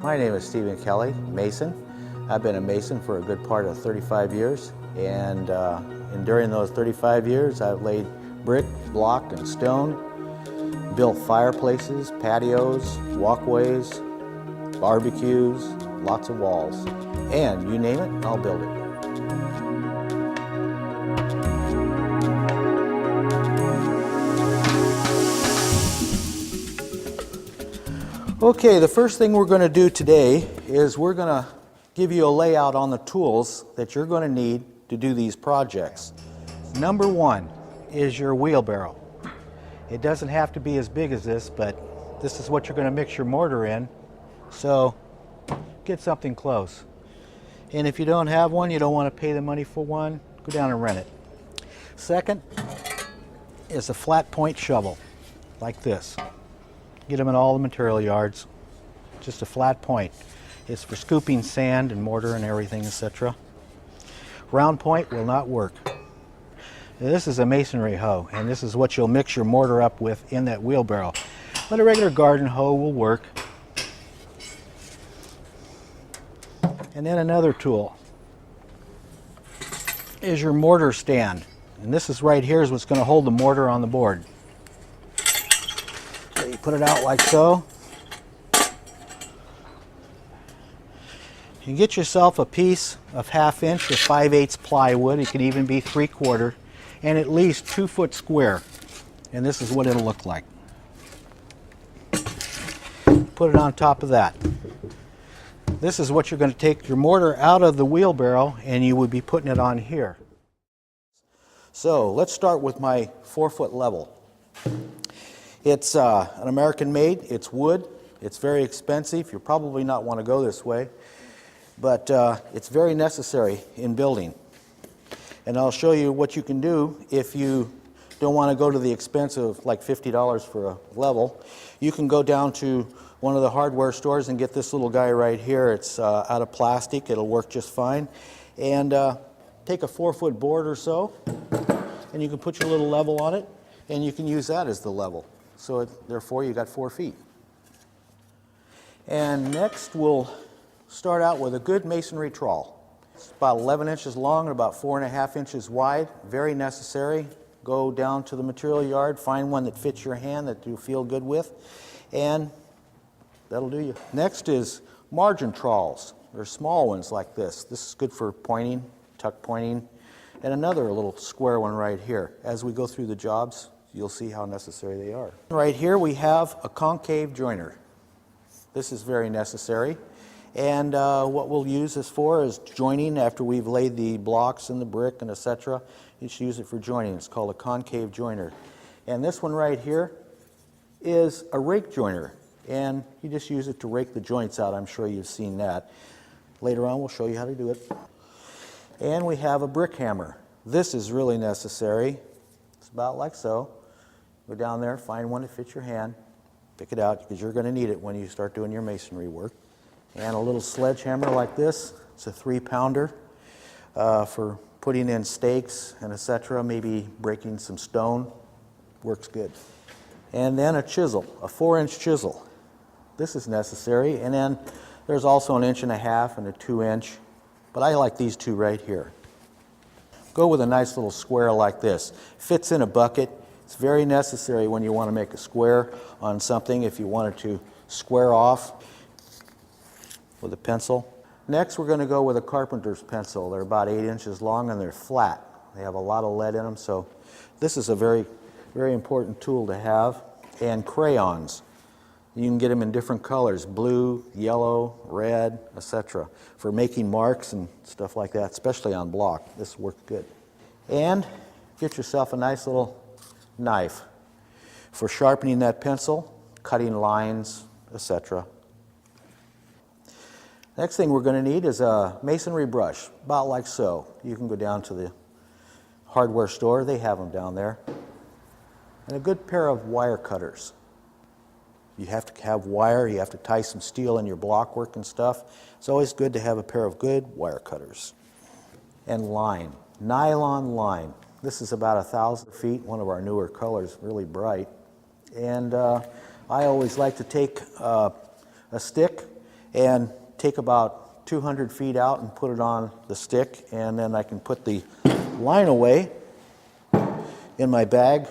My name is Stephen Kelly, Mason. I've been a Mason for a good part of 35 years, and during those 35 years I've laid brick, block, and stone, built fireplaces, patios, walkways, barbecues, lots of walls, and you name it, I'll build it. Okay, the first thing we're going to do today is we're going to give you a layout on the tools that you're going to need to do these projects. Number one is your wheelbarrow. It doesn't have to be as big as this, but this is what you're going to mix your mortar in, so get something close. And if you don't have one, you don't want to pay the money for one, go down and rent it. Second is a flat point shovel, like this. Get them in all the material yards. Just a flat point. It's for scooping sand and mortar and everything, etc. Round point will not work. This is a masonry hoe, and this is what you'll mix your mortar up with in that wheelbarrow. But a regular garden hoe will work. And then another tool is your mortar stand. And this is right here is what's going to hold the mortar on the board. So you put it out like so. You get yourself a piece of 1/2 inch or 5/8 plywood. It can even be 3/4, and at least 2 foot square. And this is what it'll look like. Put it on top of that. This is what you're going to take your mortar out of the wheelbarrow, and you would be putting it on here. So let's start with my 4-foot level. It's an American made, it's wood, it's very expensive. You'll probably not want to go this way, but it's very necessary in building. And I'll show you what you can do if you don't want to go to the expense of like $50 for a level. You can go down to one of the hardware stores and get this little guy right here. It's out of plastic, it'll work just fine. And take a 4-foot board or so, and you can put your little level on it, and you can use that as the level. So therefore you got 4 feet. And next we'll start out with a good masonry trowel. It's about 11 inches long and about 4.5 inches wide. Very necessary. Go down to the material yard, find one that fits your hand that you feel good with, and that'll do you. Next is margin trowels. They're small ones like this. This is good for pointing, tuck pointing, and another little square one right here. As we go through the jobs, you'll see how necessary they are. Right here we have a concave joiner. This is very necessary. And what we'll use this for is joining after we've laid the blocks and the brick and etc. You should use it for joining. It's called a concave joiner. And this one right here is a rake joiner. And you just use it to rake the joints out. I'm sure you've seen that. Later on we'll show you how to do it. And we have a brick hammer. This is really necessary. It's about like so. Go down there, find one that fits your hand, pick it out because you're going to need it when you start doing your masonry work. And a little sledgehammer like this. It's a 3-pounder for putting in stakes and etc. Maybe breaking some stone. Works good. And then a chisel, a 4-inch chisel. This is necessary. And then there's also an 1.5 inch and a 2-inch. But I like these two right here. Go with a nice little square like this. Fits in a bucket. It's very necessary when you want to make a square on something if you wanted to square off with a pencil. Next we're going to go with a carpenter's pencil. They're about 8 inches long and they're flat. They have a lot of lead in them, so this is a very, very important tool to have. And crayons. You can get them in different colors, blue, yellow, red, etc. for making marks and stuff like that, especially on block. This works good. And get yourself a nice little knife for sharpening that pencil, cutting lines, etc. Next thing we're going to need is a masonry brush, about like so. You can go down to the hardware store, they have them down there. And a good pair of wire cutters. You have to have wire, you have to tie some steel in your block work and stuff. It's always good to have a pair of good wire cutters. And line, nylon line. This is about 1,000 feet, one of our newer colors, really bright. And I always like to take a stick and take about 200 feet out and put it on the stick, and then I can put the line away in my bag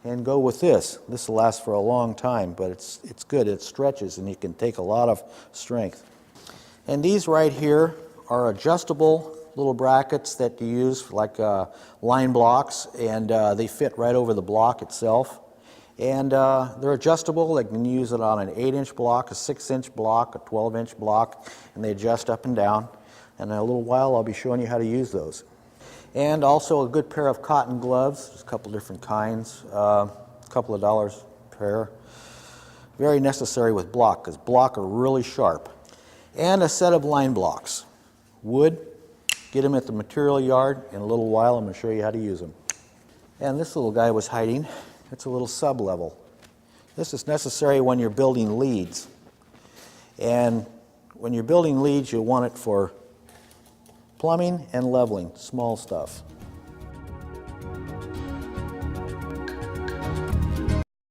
and go with this. This will last for a long time, but it's good. It stretches and you can take a lot of strength. And these right here are adjustable little brackets that you use like line blocks, and they fit right over the block itself. And they're adjustable. They can use it on an 8-inch block, a 6-inch block, a 12-inch block, and they adjust up and down. And in a little while I'll be showing you how to use those. And also a good pair of cotton gloves. There's a couple different kinds, a couple of dollars a pair. Very necessary with block, because block are really sharp. And a set of line blocks. Wood, get them at the material yard. In a little while I'm going to show you how to use them. And this little guy was hiding. It's a little sub-level. This is necessary when you're building leads. And when you're building leads, you want it for plumbing and leveling, small stuff.